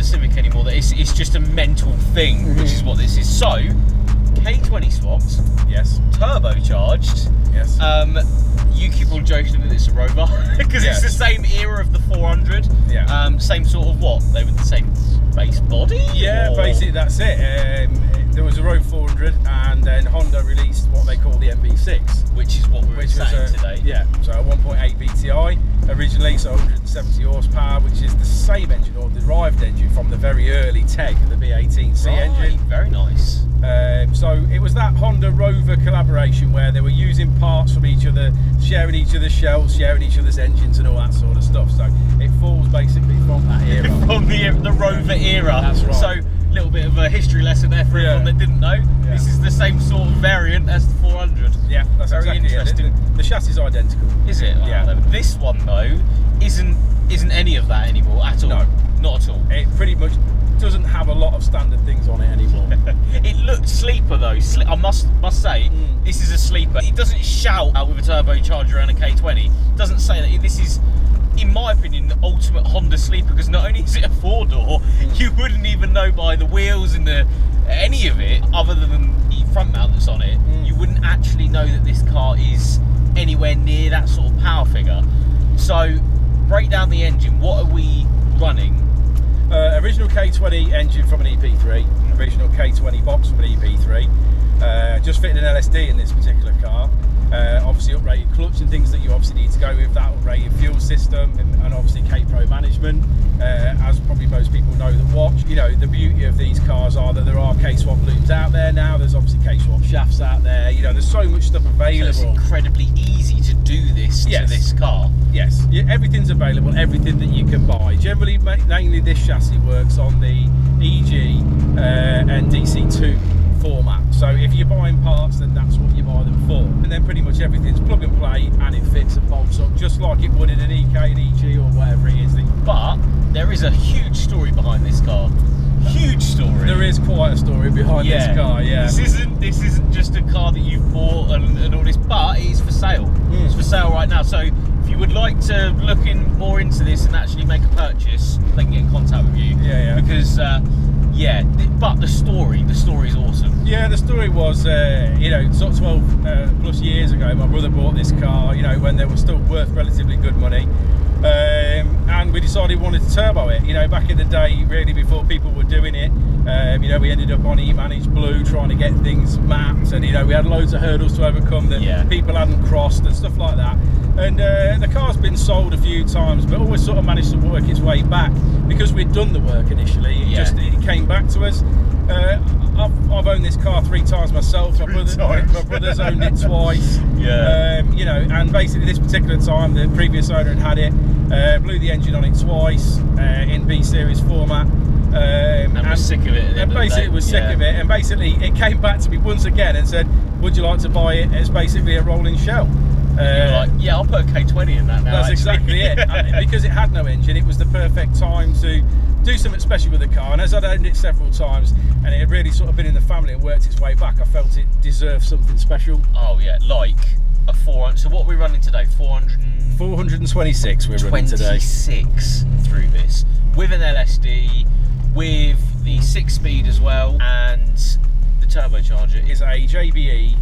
Civic anymore. That it's just a mental thing, which is what this is. So, K20 swapped. Yes. Turbocharged. Yes. You keep on joking that it's a Rover because it's the same era of the 400. Yeah. Same sort of what? They were the same base body. Yeah, basically that's it. There was a Rover 400, and then Honda released what they call the MB6, which is what we're saying today. Yeah. So a 1.8 VTI originally, so 170 horsepower, which is the same engine or derived engine from the very early Teg, the B18C engine. Very nice. So it was that Honda Rover collaboration where they were using parts from each other, sharing each other's shells, sharing each other's engines and all that sort of stuff. So it falls basically from that era. From the Rover era. That's right. So a little bit of a history lesson there for everyone that didn't know. Yeah. This is the same sort of variant as the 400. Yeah, that's very exactly interesting. It. The chassis is identical. Is it? Yeah. Oh, this one though isn't any of that anymore at all. No, not at all. It pretty much doesn't have a lot of standard things on it anymore. It looked sleeper though. I must say, this is a sleeper. It doesn't shout out with a turbocharger and a K20. It doesn't say that. This is, in my opinion, the ultimate Honda sleeper, because not only is it a 4-door, you wouldn't even know by the wheels and any of it, other than the front mount that's on it, you wouldn't actually know that this car is anywhere near that sort of power figure. So, break down the engine. What are we running? Original K20 engine from an EP3, original K20 box from an EP3, just fitted an LSD in this particular car. Obviously uprated clutch and things that you obviously need to go with that, uprated fuel system, and obviously K-Pro management, as probably most people know that watch. You know, the beauty of these cars are that there are K-swap looms out there now, there's obviously K-swap shafts out there, you know, there's so much stuff available. So it's incredibly easy to do this to this car. Yes, everything's available, everything that you can buy. Generally, mainly this chassis works on the EG and DC2 format. So if you're buying parts, then that's what you buy them for. And then pretty much everything's plug and play, and it fits and bolts up just like it would in an EK, an EG, or whatever it is. But there is a huge story behind this car. Huge story. There is quite a story behind this car. Yeah. This isn't just a car that you've bought and all this, but it is for sale. It's for sale right now. So if you would like to look more into this and actually make a purchase, they can get in contact with you. Yeah. Because but the story is awesome. Yeah, the story was, you know, sort of 12 plus years ago, my brother bought this car, you know, when they were still worth relatively good money. And we decided we wanted to turbo it, you know, back in the day, really before people were doing it. You know, we ended up on E-Managed Blue trying to get things mapped, and, you know, we had loads of hurdles to overcome that people hadn't crossed and stuff like that. And the car's been sold a few times, but always sort of managed to work its way back because we'd done the work initially. It came back to us. I've owned this car 3 times myself. My brother's owned it twice. You know, and basically this particular time, the previous owner had it, blew the engine on it twice in B series format. And was sick of it. And basically was sick of it. And basically it came back to me once again and said, "Would you like to buy it as basically a rolling shell?" You were like, yeah, I'll put a K20 in that now. That's exactly it. And because it had no engine, it was the perfect time to do something special with the car. And as I'd owned it several times, and it had really sort of been in the family and worked its way back, I felt it deserved something special. Oh yeah, like a 400. So what are we running today? 426 we're running today. 26 through this with an LSD, with the 6-speed as well, and the turbocharger is a JBE.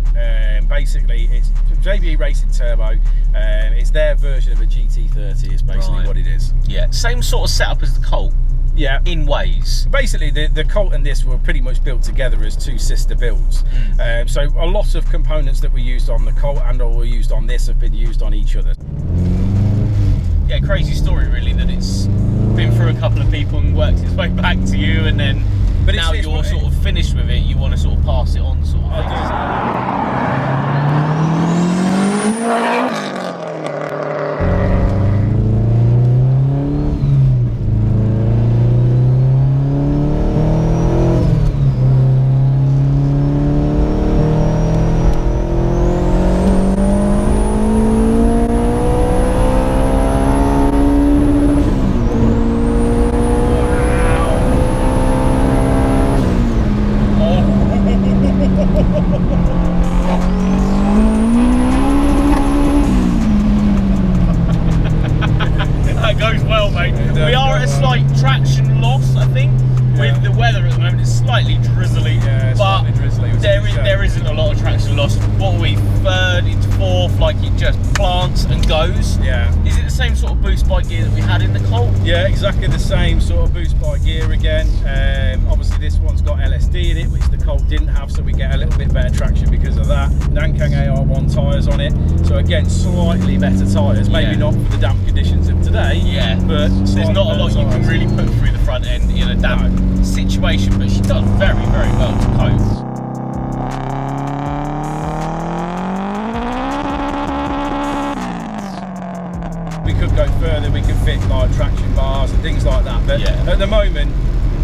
Basically, it's JBE Racing Turbo. It's their version of a GT30. Is basically what it is. Yeah, same sort of setup as the Colt. Yeah, in ways. Basically, the Colt and this were pretty much built together as 2 sister builds. So a lot of components that were used on the Colt and or were used on this have been used on each other. Yeah, crazy story really, that it's been through a couple of people and worked its way back to you, and then now you're sort of finished with it, you want to sort of pass it on sort of thing. just plants and goes. Yeah. Is it the same sort of boost by gear that we had in the Colt? Yeah, exactly the same sort of boost by gear again. Obviously this one's got LSD in it, which the Colt didn't have, so we get a little bit better traction because of that. Nankang AR1 tyres on it, so again, slightly better tyres. Maybe not for the damp conditions of today, but there's not a lot you can tyres. really put through the front end in a damp situation, but she does very, very well to cope. We could go further, we could fit like traction bars and things like that, but at the moment,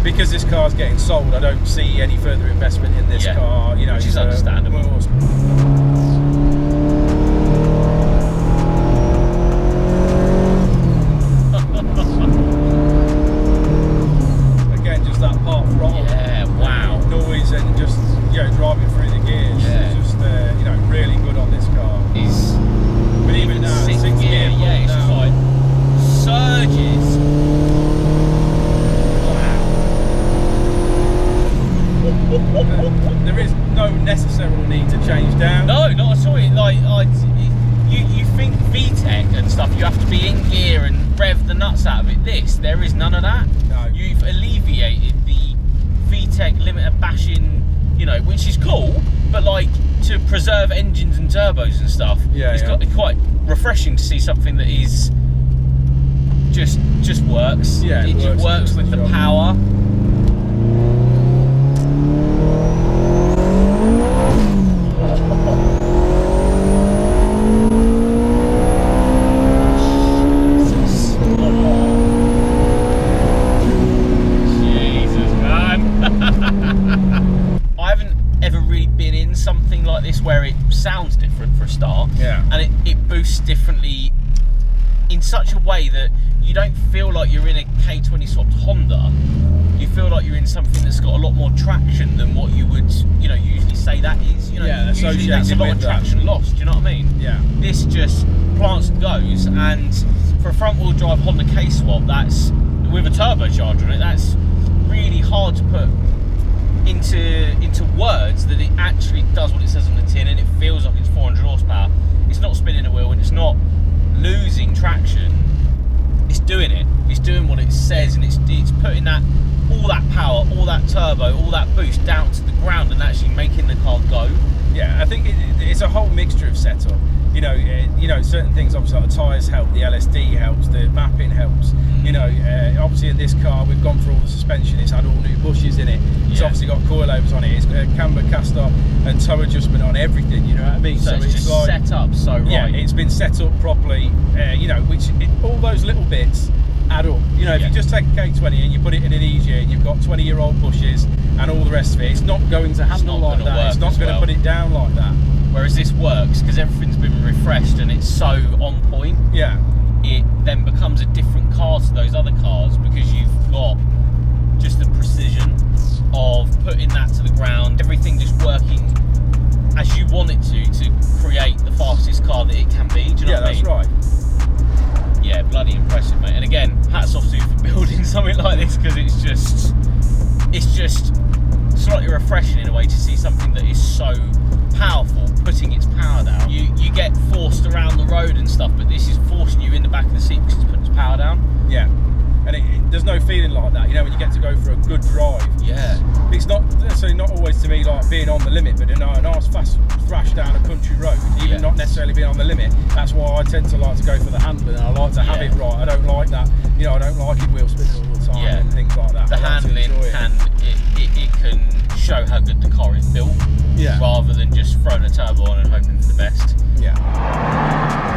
because this car's getting sold, I don't see any further investment in this car, you know, which is understandable. Again, just that part throttle, noise, and just, you know, driving through the gears, it's just you know, really good on this car. But even now, sixth gear, it's just like surges. There is no necessary need to change down. No, not at all. You think VTEC and stuff, you have to be in gear and rev the nuts out of it. There is none of that. No. You've alleviated the VTEC limiter bashing, you know, which is cool, but like to preserve engines and turbos and stuff, it's quite refreshing to see something that is just works. Yeah, it just works with the power. Something like this where it sounds different for a start, and it boosts differently in such a way that you don't feel like you're in a K20 swapped Honda. You feel like you're in something that's got a lot more traction than what you would, you know, usually say that is. You know, usually that's a lot of traction lost. Do you know what I mean? Yeah. This just plants and goes, and for a front wheel drive Honda K swap, that's with a turbocharger on it. That's really hard to put into words, that it actually does what it says on the tin, and it feels like it's 400 horsepower. It's not spinning a wheel, and it's not losing traction. It's doing it. It's doing what it says, and it's putting all that power, all that turbo, all that boost down to the ground, and actually making the car go. Yeah, I think it's a whole mixture of setup. You know, certain things, obviously, like the tyres help, the LSD helps, the mapping helps. You know, obviously in this car we've gone through all the suspension. It's had all new bushes in it. It's obviously got coilovers on it. It's got a camber cast off and toe adjustment on everything. You know what I mean? So it's just like, set up so right. Yeah, it's been set up properly. You know, all those little bits add up. You know, if you just take a K20 and you put it in an easier, and you've got 20-year-old bushes and all the rest of it, it's not going to handle like that. It's not going to put it down like that. Whereas this works because everything's been refreshed and it's so on point. Yeah. It then becomes a different car to those other cars because you've got just the precision of putting that to the ground, everything just working as you want it to create the fastest car that it can be. Do you know what I mean? Yeah, that's right. Yeah, bloody impressive, mate. And again, hats off to you for building something like this, because it's just slightly refreshing in a way to see something that is so powerful putting its power down. You get forced around the road and stuff, but this is forcing you in the back of the seat because it's putting its power down. Yeah, and there's no feeling like that, you know, when you get to go for a good drive. Yeah. It's not necessarily, not always to me like being on the limit, but a nice fast thrash down a country road, even not necessarily being on the limit. That's why I tend to like to go for the handling, and I like to have it right. I don't like that, you know, I don't like it wheel spinning all the time and things like that. The handling can show how good the car is built, rather than just throwing a turbo on and hoping for the best. Yeah.